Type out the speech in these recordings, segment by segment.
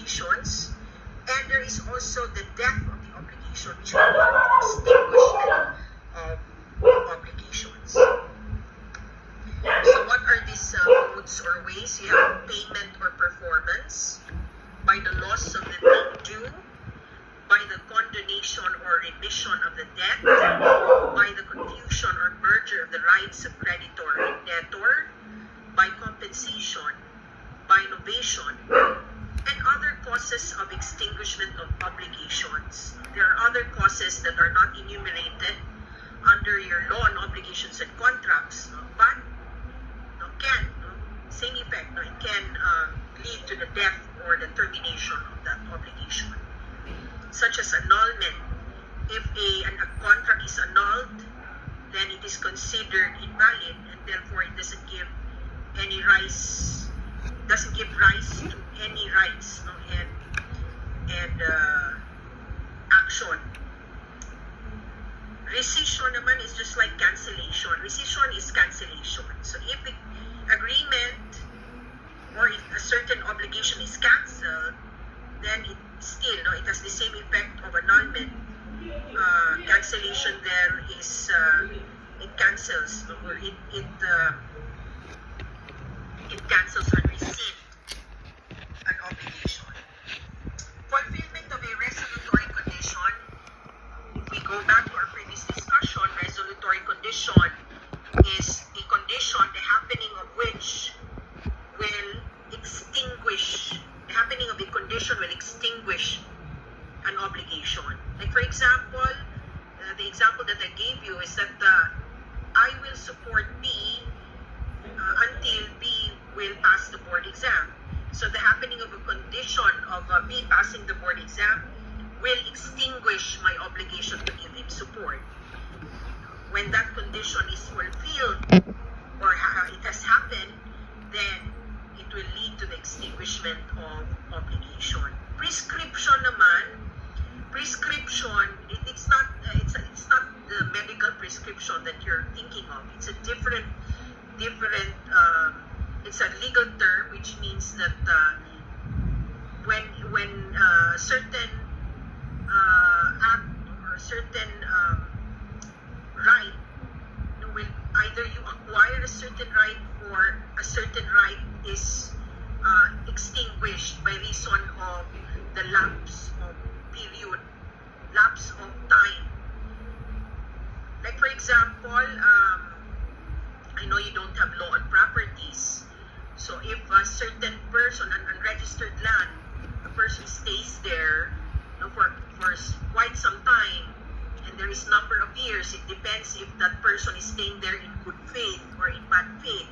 obligations, and there is also the death of the obligation, which we call extinguishment of obligations. So what are these modes or ways? You have payment or performance, by the loss of the thing due, by the condonation or remission of the debt, by the confusion or merger of the rights of creditor and debtor, by compensation, by novation, and other causes of extinguishment of obligations. There are other causes that are not enumerated under your law on obligations and contracts, but can, same effect, it can lead to the death or the termination of that obligation, such as annulment. If a contract is annulled, then it is considered invalid, and therefore it doesn't give rise to any rights and action. Rescission naman is just like cancellation. Rescission is cancellation. So if the agreement or if a certain obligation is cancelled, then it still, it has the same effect of annulment. Cancellation there is it cancels or it cancels or rescind an obligation. Fulfillment of a resolutory condition. If we go back to our previous discussion, resolutory condition is a condition the happening of which will extinguish, the happening of a condition will extinguish an obligation. Like for example, the example that I gave you is that I will support B until B will pass the board exam. So the happening of a condition of B passing the board exam will extinguish my obligation to give him support. When that condition is fulfilled or it has happened, then it will lead to the extinguishment of obligation. Prescription naman, it's not the medical prescription that you're thinking of. It's a different it's a legal term, which means that when certain act or certain right will either you acquire a certain right or a certain right is extinguished by reason of the lapse of period, lapse of time. Like for example, I know you don't have law on properties. So if a certain person, an unregistered land, a person stays there for quite some time, and there is number of years, it depends if that person is staying there in good faith or in bad faith.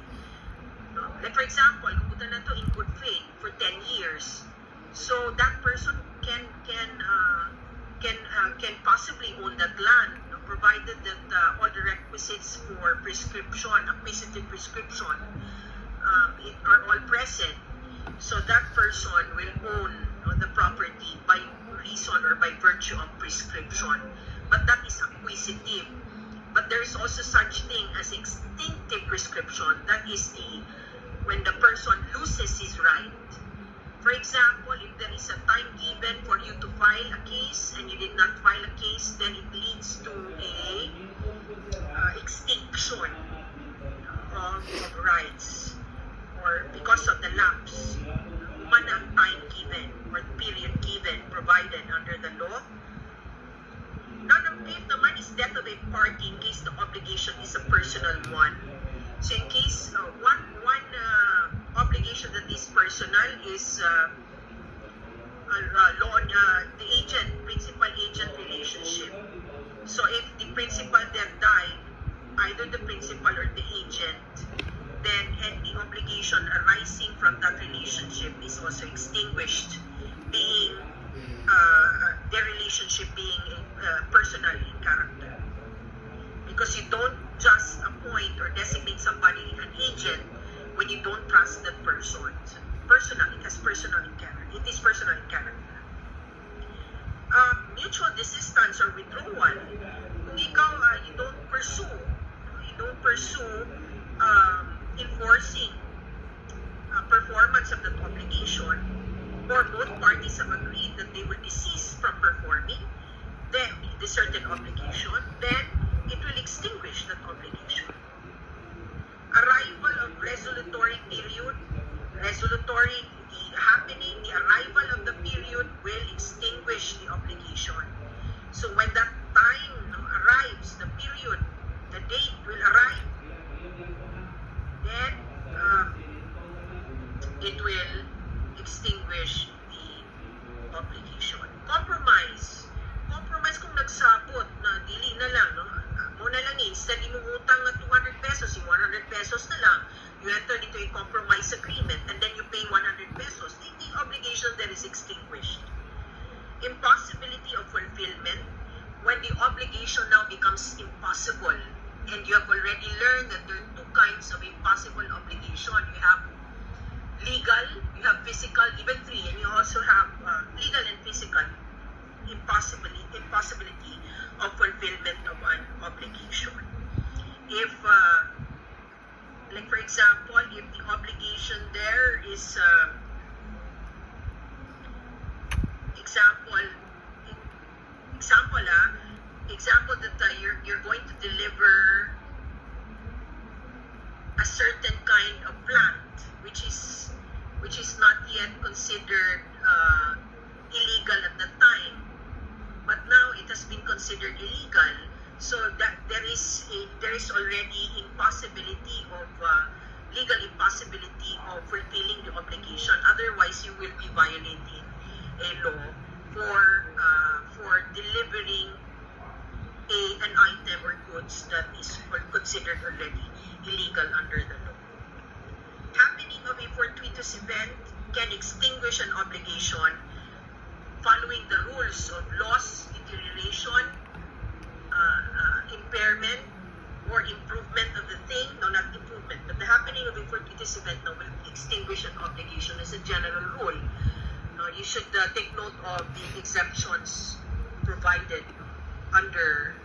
Like for example, pupunta na to in good faith for 10 years. So that person can possibly own that land, provided that all the requisites for prescription, acquisitive prescription, are all present. So that person will own the property by reason or by virtue of prescription. But that is acquisitive. But there is also such thing as extinctive prescription. That is when the person loses his right. For example, if there is a time given for you to file a case and you did not file a case, then it leads to a extinction of rights, or because of the lapse, man ang time given or period given provided under the law. Non-obligate naman is death of a party in case the obligation is a personal one. So in case one obligation that is personal is the principal agent relationship. So if the principal then died, either the principal or the agent, then any obligation arising from that relationship is also extinguished, being their relationship being personal in character. Because you don't just appoint or designate somebody an agent when you don't trust that person. Personal, it has personal in character. It is personal in character. Mutual desistance or withdrawal. Kung ikaw, you don't pursue enforcing performance of that obligation, or both parties parties have agreed that they will desist from performing the certain obligation, then it will extinguish that obligation. Arrival of resolutory period, the arrival of the period will extinguish the obligation. So when that time arrives, the period, the date will arrive, then it will extinguish the obligation. Compromise kung nagsabot na dili na lang, no? Mo na lang instead mo utang na 200 pesos, yung 100 pesos na lang, you enter into a compromise agreement and then you pay 100 pesos, the obligation then is extinguished. Impossibility of fulfillment, when the obligation now becomes impossible, and you have already learned that there are two kinds of impossible obligation. You have legal, you have physical, even three, and you also have legal and physical impossibility of fulfillment of an obligation. If, like for example, if the obligation there is, example that you're going to deliver a certain kind of plant, which is not yet considered illegal at the time, but now it has been considered illegal. So that there is already impossibility of legal impossibility of fulfilling the obligation. Otherwise, you will be violating a law for delivering an item or goods that is considered already illegal under the law. Happening of a fortuitous event can extinguish an obligation following the rules of loss, deterioration, impairment, or improvement of the thing. No, not improvement, but the happening of a fortuitous event now will extinguish an obligation as a general rule. You should take note of the exemptions provided under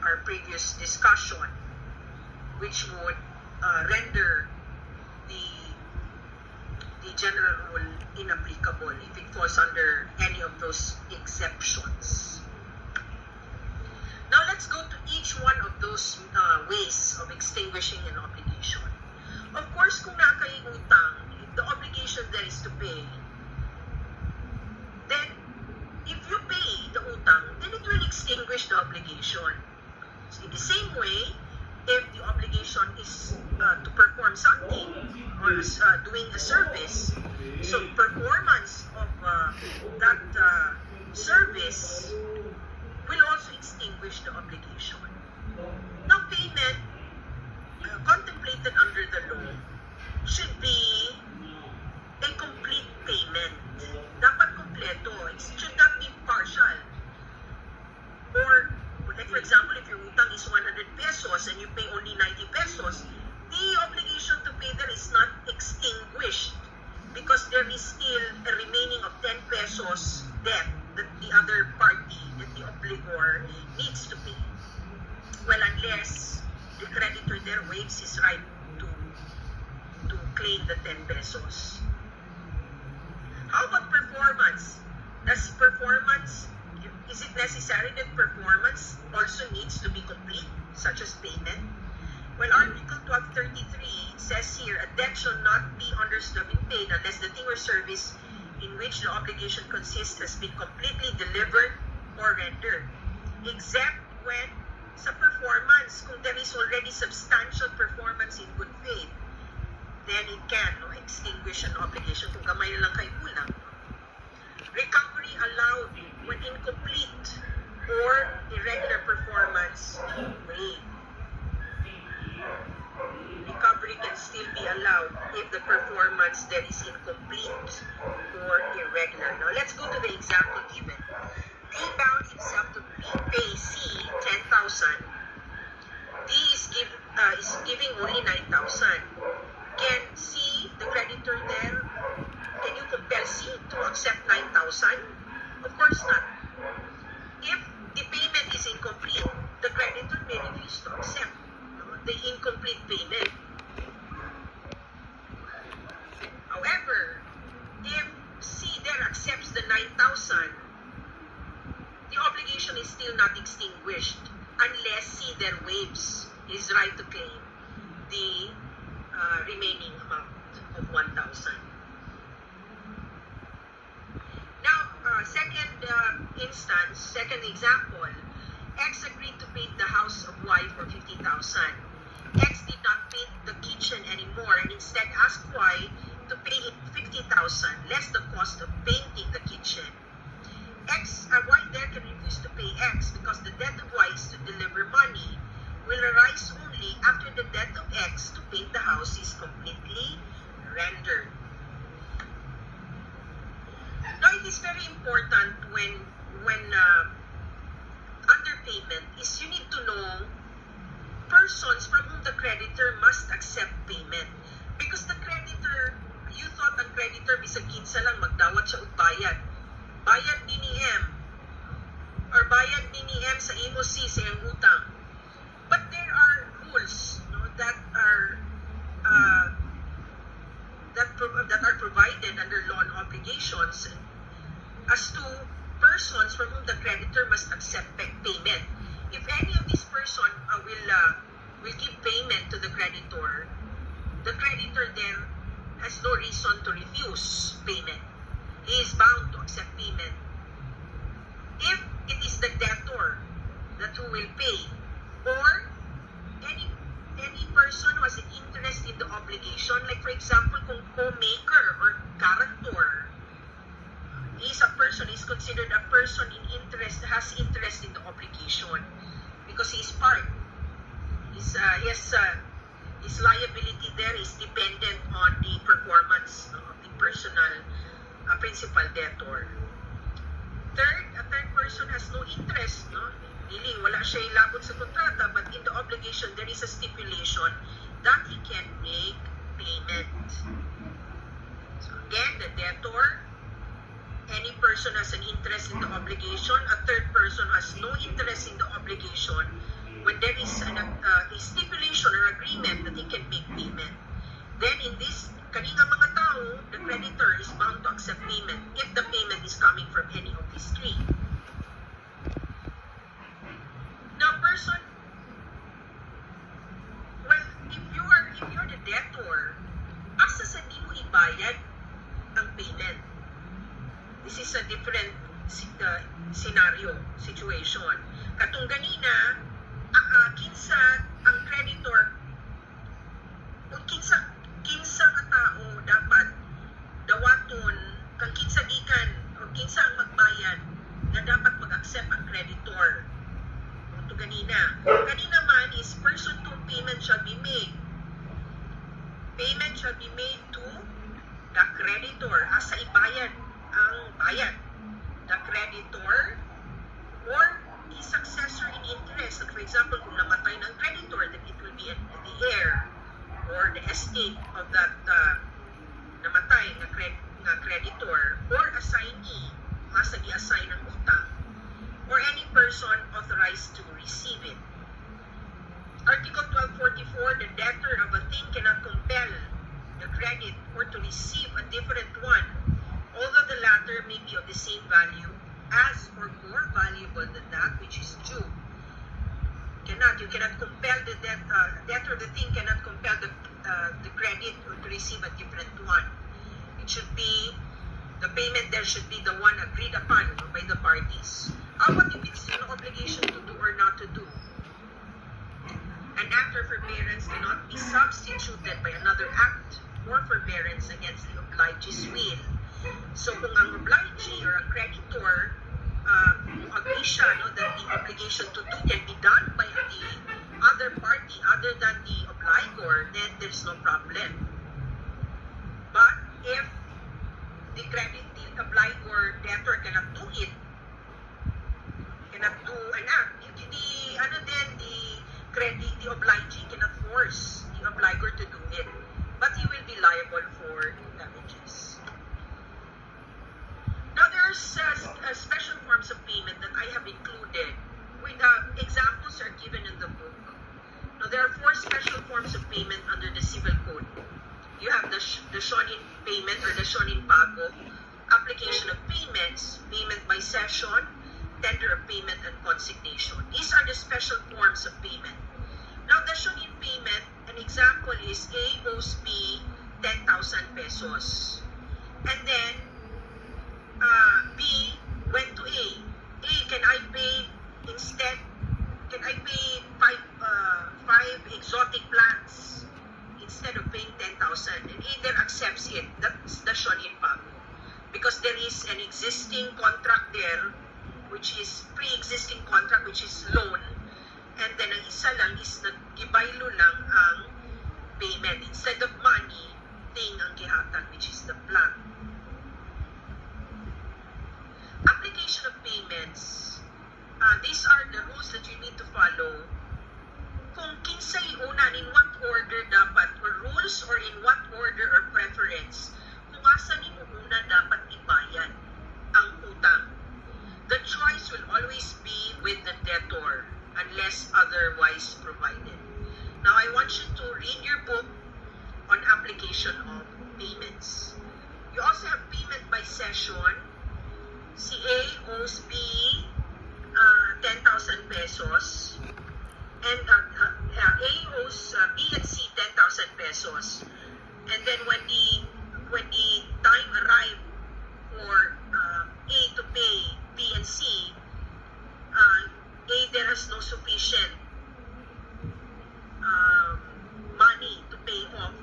our previous discussion, which would render the general rule inapplicable if it falls under any of those exceptions. Now let's go to each one of those ways of extinguishing an obligation. Of course, kung nakaiutang, the obligation there is to pay. Then, if you pay the utang, then it will extinguish the obligation. So in the same way, if the obligation is to perform something or doing a service, so performance of that service will also extinguish the obligation. Now, payment contemplated under the law should be a complete payment. Dapat kompleto. It should not be partial. Or, like for example, if your utang is 100 pesos and you pay only 90 pesos, the obligation to pay there is not extinguished because there is still a remaining of 10 pesos debt that the other party, that the obligor, needs to pay. Well, unless the creditor there waives his right to claim the 10 pesos. How about performance? Is it necessary that performance also needs to be complete, such as payment? Well, Article 1233 says here, a debt shall not be understood to be paid unless the thing or service in which the obligation consists has been completely delivered or rendered. Except when sa performance, kung there is already substantial performance in good faith, then it can extinguish an obligation kung gamay na lang kay kulang. Recovery allowed when incomplete or irregular performance made. Recovery can still be allowed if the performance then is incomplete or irregular. Now, let's go to the example given. D bound himself to pay C 10,000. D is giving only 9,000. Can C, the creditor there, can you compel C to accept 9,000? Of course not. If the payment is incomplete, the creditor may refuse to accept the incomplete payment. However, if C the obligation is still not extinguished unless he then waives his right to claim the remaining amount of 1,000. Now, second example, X agreed to paint the house of Y for 50,000. X did not paint the kitchen anymore and instead asked Y to pay him 50,000 less the cost of painting the kitchen. Y then can refuse to pay X because the debt of Y is to deliver money will arise only after the debt of X to paint the house is completely rendered. Now, it is very important when underpayment is you need to know persons from whom the creditor must accept payment. Because the creditor, you thought ang creditor bisag kinsa lang magdawat siya og bayad. Bayad ni M or bayad ni M sa imo C sa iyang utang. But there are rules, no, that are provided under law and obligations as to persons from whom the creditor must accept payment. If any of these person will give payment to the creditor then has no reason to refuse payment. He is bound to accept payment. If it is the debtor that who will pay, or any person who has an interest in the obligation, like for example, kung co-maker or guarantor, is considered a person in interest, has interest in the obligation because he is part. His liability there is dependent on the performance of the personal principal debtor. A third person has no interest, no? Really, wala siya ilabot sa kontrata, but in the obligation, there is a stipulation that he can make payment. So again, the debtor, any person has an interest in the obligation, a third person has no interest in the obligation. When there is a stipulation or agreement that he can make payment, then in this, kanina mga tao, the creditor is bound to accept payment if the payment is coming from any of these three. Now, if you're the debtor, asa sa di mo ibayad ang payment? This is a different situation. Katong ganina, kinsa ang creditor o kinsa ang tao dapat dawaton kang kinsa gikan o kinsa ang magbayad na dapat mag-accept ang creditor. Ito ganina man is person to payment shall be made. Payment shall be made to the creditor asa ibayad ang bayad. The creditor or the successor in interest. So for example, kung namatay ng creditor, then it will be the heir or the estate of that namatay na creditor or assignee, masa i-assign ng utang, or any person authorized to receive it. Article 1244, the debtor of a thing cannot compel the credit or to receive a different one, although the latter may be of the same value as or more valuable than that which is due. You cannot compel the debtor of the thing cannot compel the credit or to receive a different one. It should be, the payment there should be the one agreed upon by the parties. What if it's an obligation to do or not to do? An act or forbearance cannot be substituted by another act or forbearance against the obligee's will. So kung ang obligee or ang creditor agree siya, no, that the obligation to do can be done by the other party other than the obligor, then there's no problem. But if the obligor debtor cannot do it, cannot do an act, the obligee cannot force the obligor to do it, but he will be liable for damages. Now, there's special forms of payment that I have included. With examples are given in the book. Now, there are 4 special forms of payment under the Civil Code. You have the shonin payment or the shonin pago, application of payment, payments, payment by session, tender of payment, and consignation. These are the special forms of payment. Now, dasyon in payment, an example is A owes B 10,000 pesos. And then, B went to A. A, can I pay five exotic plants instead of paying 10,000? And A then accepts it. That's dasyon in pago. Because there is an existing contract there, which is pre-existing contract, which is loan. And then ang isa lang is nag-gibaylo lang ang payment. Instead of money, thing ang gihatag, which is the plant. Application of payments. These are the rules that you need to follow. Kung kinsay una, in what order dapat, or rules, or in what order or preference, kung asa ni mo una dapat ibayad ang utang. The choice will always be with the debtor unless otherwise provided. Now, I want you to read your book on application of payments. You also have payment by session. Si A owes B 10,000 pesos. And A owes B and C 10,000 pesos. And then when the time arrived for A to pay B and C, A there has no sufficient money to pay off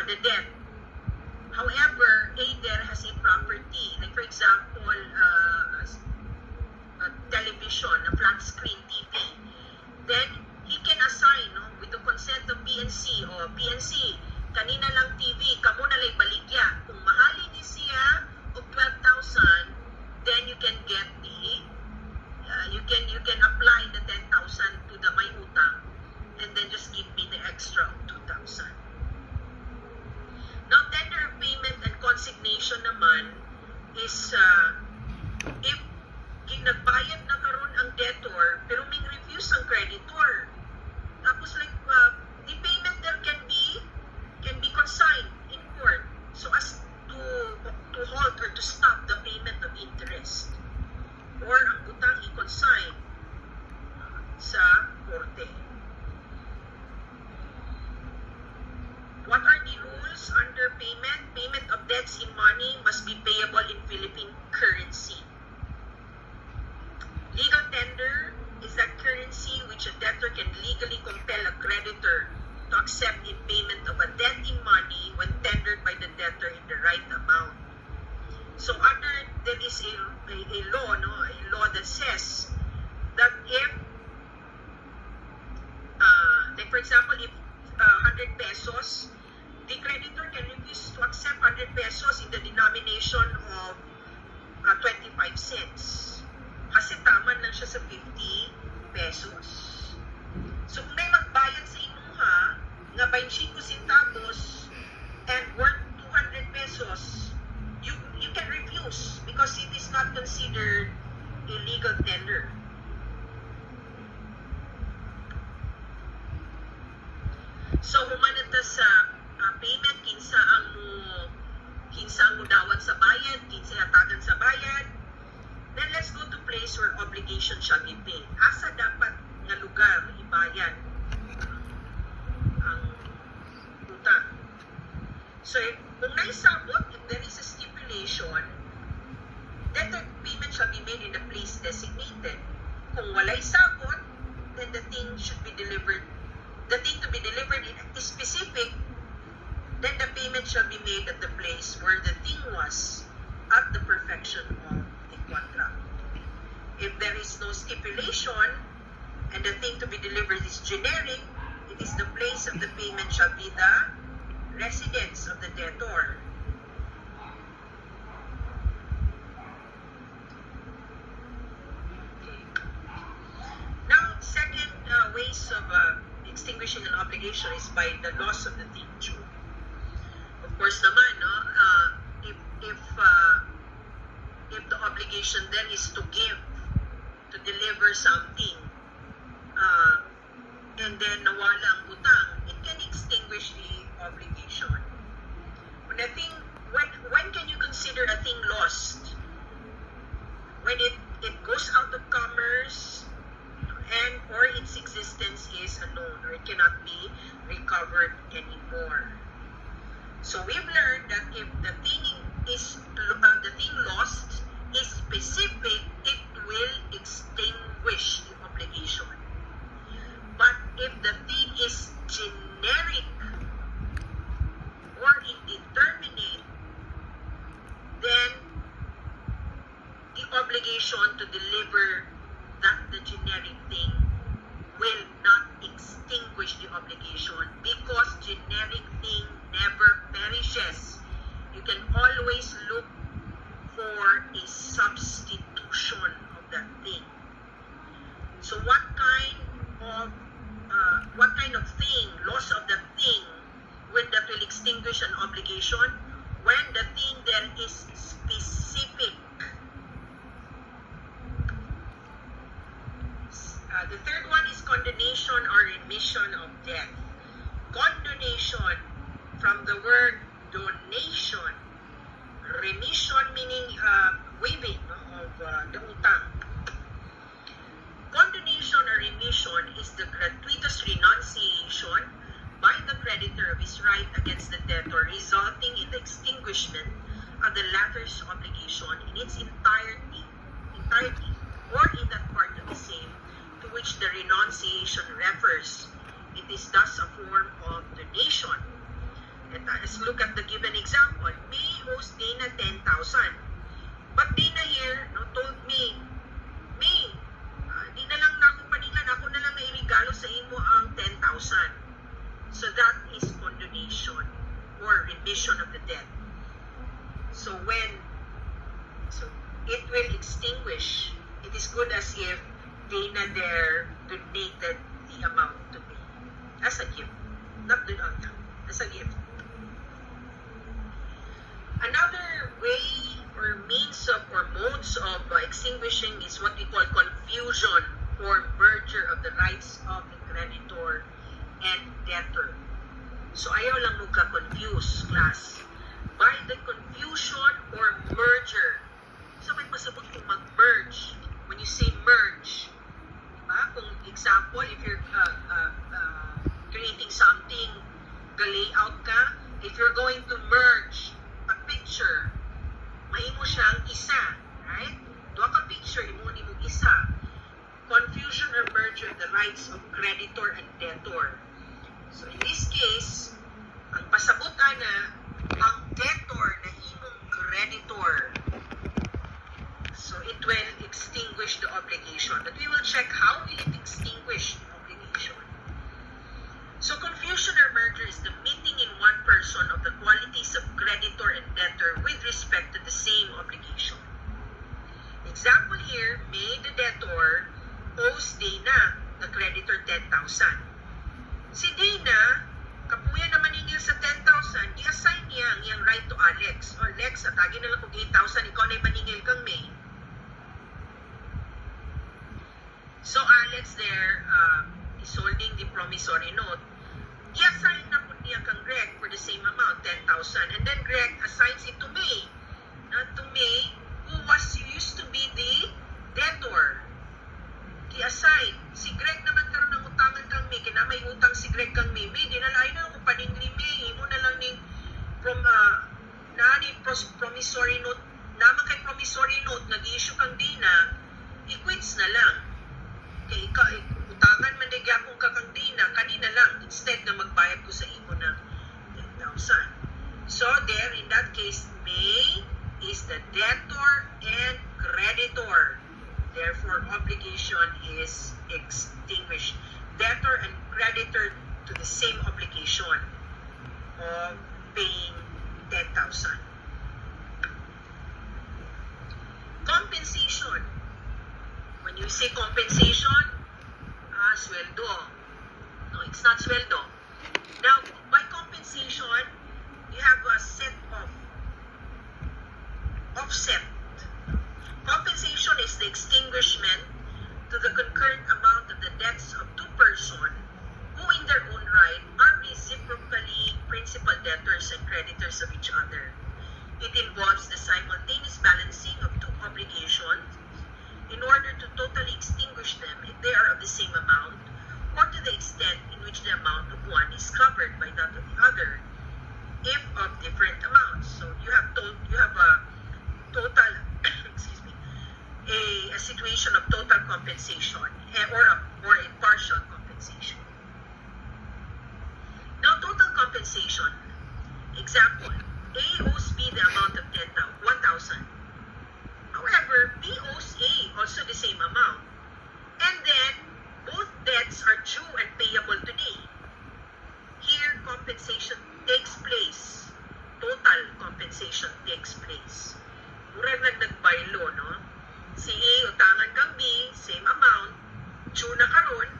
the debt. However, A there has a property, like for example, a television, a flat screen TV. Then he can assign, no, with the consent of B and C, o B and C, kanina lang TV, kamo na lay baligya. Kung mahali ni siya og 12,000, then you can get you can apply the 10,000 to the may utang, and then just give me the extra of 2,000. Now, tender of payment and consignation naman is if nagbayad na karon ang debtor pero may refuse ang creditor. Tapos like the payment there can be consigned in court so as to halt or to stop the payment of interest, or ang utang i-consign sa korte. What are the rules under payment? Payment of debts in money must be payable in Philippine currency. Legal tender is that currency which a debtor can legally compel a creditor to accept in payment of a debt in money when tendered by the debtor in the right amount. So there is a law that says that if, like for example, if 100 pesos, the creditor can refuse to accept 100 pesos in the denomination of 25 cents. Kasi taman lang siya sa 50 pesos. So kung may magbayad sa imuha nga 25 centavos and worth 200 pesos, you can refuse because it is not considered a legal tender. So humanita sa payment, kinsa ang mudawat sa bayad, kinsa hatagan sa bayad. Then let's go to place where obligation shall be paid. Asa dapat nga lugar ibayad ang utang. So kung naisabot, if there is a stipulation, then the payment shall be made in the place designated. Kung walay sabot, then the thing to be delivered is specific, then the payment shall be made at the place where the thing was at the perfection of the contract. If there is no stipulation and the thing to be delivered is generic, it is the place of the payment shall be the residence of the debtor. Now, second ways of extinguishing an obligation is by the loss of the thing due. Of course naman, no, if the obligation then is to give, to deliver something, and then nawala ang utang, it can extinguish the obligation. When can you consider a thing lost? goes out of commerce, and or its existence is unknown, or it cannot be recovered anymore. So we've learned that if the thing lost is specific, it will extinguish the obligation. But if the thing is generic or indeterminate, then the obligation to deliver the generic thing will not extinguish the obligation, because generic thing never perishes. You can always look for a substitution of that thing. So what kind of thing, loss of the thing, that will extinguish an obligation? When the thing there is specific. The third one is condonation or remission of debt. Condonation, from the word donation. Remission meaning waiving of the utang. Condonation or remission is the gratuitous renunciation by the creditor of his right against the debtor, resulting in the extinguishment of the latter's obligation in its entirety, or in that part of the same to which the renunciation refers. It is thus a form of donation. Let's look at the given example. May owes Dana 10,000. But Dana here told me, May, di na lang na ako panilan, ako na lang na irigalo sa imo ang 10,000. So that is condonation or remission of the debt. So it will extinguish. It is good as if Dana there donated the amount to me as a gift, not as a gift. Another way or means of or modes of extinguishing is what we call confusion or merger of the rights of the creditor and debtor. So ayaw lang mo ka-confuse, class. By the confusion or merger. So may pasabot kung mag-merge. When you say merge, kung example, if you're creating something, ka-layout ka, if you're going to merge a picture, mahimo siyang isa, right? Doa ka picture, imo isa. Confusion or merger of the rights of creditor and debtor. So in this case, ang pasabot na ang debtor na imong creditor. So it will extinguish the obligation. But we will check how will it extinguish the obligation. So confusion or merger is the meeting in one person of the qualities of creditor and debtor with respect to the same obligation. Example here, May the debtor owes Dana, the creditor, 10,000. Si Dana, kapuya naman niya sa 10,000, i-assign niya ang iyang right to Alex. Or Lex, atagin na lang kung 8,000, ikaw na maningil kang May. So Alex there is holding the promissory note. I-assign na po niya kang Greg for the same amount, 10,000. And then Greg assigns it to May. To May, who used to be the debtor. I-assign. Si Greg naman karoon ng utangan kang May. Kaya may utang si Greg kang May. May, dinalain na ako paning ni May. Imo na lang ning promissory note. Naman kay promissory note, nag-issue kang Dina, i-quits na lang. Kaya ikaw, utangan man na gyapon ka kang Dina, kanina lang, instead na magbayad ko sa imo ng 10,000. So there, in that case, May is the debtor and creditor. Therefore, obligation is extinguished. Debtor and creditor to the same obligation of paying 10,000. Compensation. When you say compensation, sweldo. No, it's not sweldo. Now, by compensation, you have a set of offset. Compensation is the extinguishment to the concurrent amount of the debts of two persons who in their own right are reciprocally principal debtors and creditors of each other. It involves the simultaneous balancing of two obligations in order totally extinguish them if they are of the same amount, or to the extent in which the amount of one is covered by that of the other, if of different amounts. So you have a total, excuse me, a situation of total compensation or a partial compensation. Now, total compensation. Example: A owes B the amount of 1,000. However, B owes A also the same amount, and then both debts are due and payable today. Here, compensation takes place. Total compensation takes place. Murag nagbaylo, no? Si A utangan kang B, same amount, due na karon.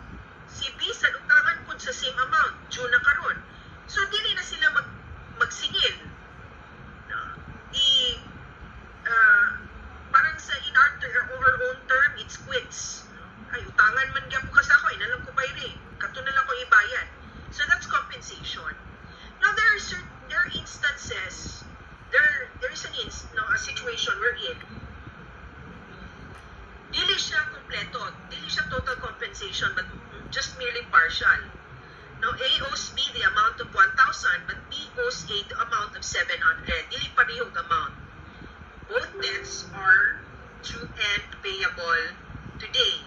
Si B sa utangan kun sa same amount, due na karon. So dili na sila magsingil. No? Parang sa in our own term, it's quits. Ay, utangan man gyapon ka sa ako, inalam ko bayri. Kato na lang ko ibayad. So that's compensation. Now there are instances, there is a situation wherein dili siya kompleto, dili siya total compensation, but just merely partial. Now A owes B the amount of 1,000, but B owes A the amount of 700. Dili parehong amount. Both debts are due and payable today.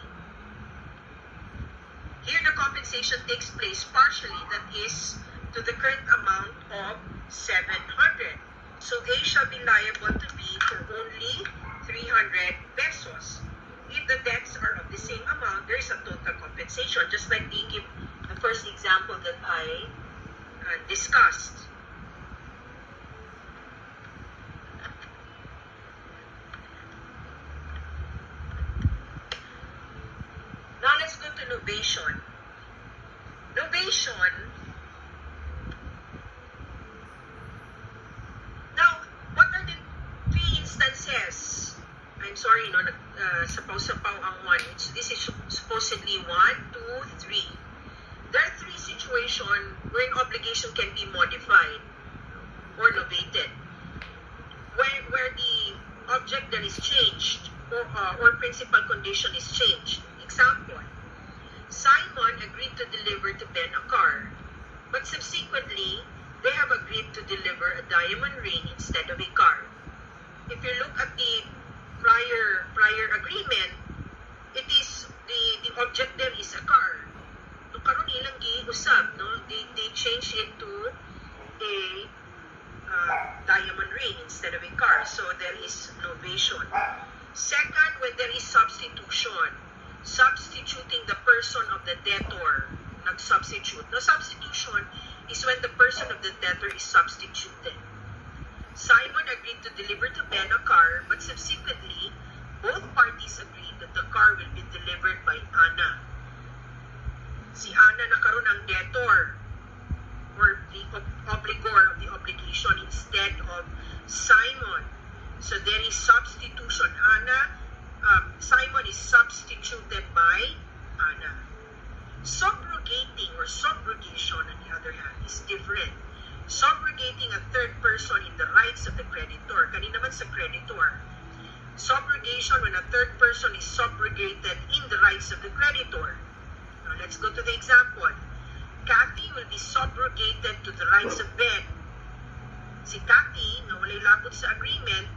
Here, the compensation takes place partially, that is, to the current amount of 700. So A shall be liable to B for only 300 pesos. If the debts are of the same amount, there is a total compensation, just like the first example that I discussed. Now let's go to novation. Novation. Now, what are the three instances? I'm sorry, no, sapaw-sapaw ang one. This is supposedly 1, 2, 3. There are three situations where an obligation can be modified or novated. Where the object that is changed or principal condition is changed. Example: Simon agreed to deliver to Ben a car, but subsequently, they have agreed to deliver a diamond ring instead of a car. If you look at the prior agreement, it is the object there is a car. No, karon ilang giusab, no? They change it to a diamond ring instead of a car. So there is novation. Second, when there is substitution. Substituting the person of the debtor. Nag-substitute. Now, substitution is when the person of the debtor is substituted. Simon agreed to deliver to Ben a car, but subsequently, both parties agreed that the car will be delivered by Anna. Si Anna na karon ang debtor or the obligor of the obligation instead of Simon. So there is substitution. Simon is substituted by Anna. Subrogating or subrogation, on the other hand, is different. Subrogating a third person in the rights of the creditor. Kanina naman sa creditor. Subrogation when a third person is subrogated in the rights of the creditor. Now let's go to the example. Kathy will be subrogated to the rights of Ben. Si Kathy, na walay labot sa agreement,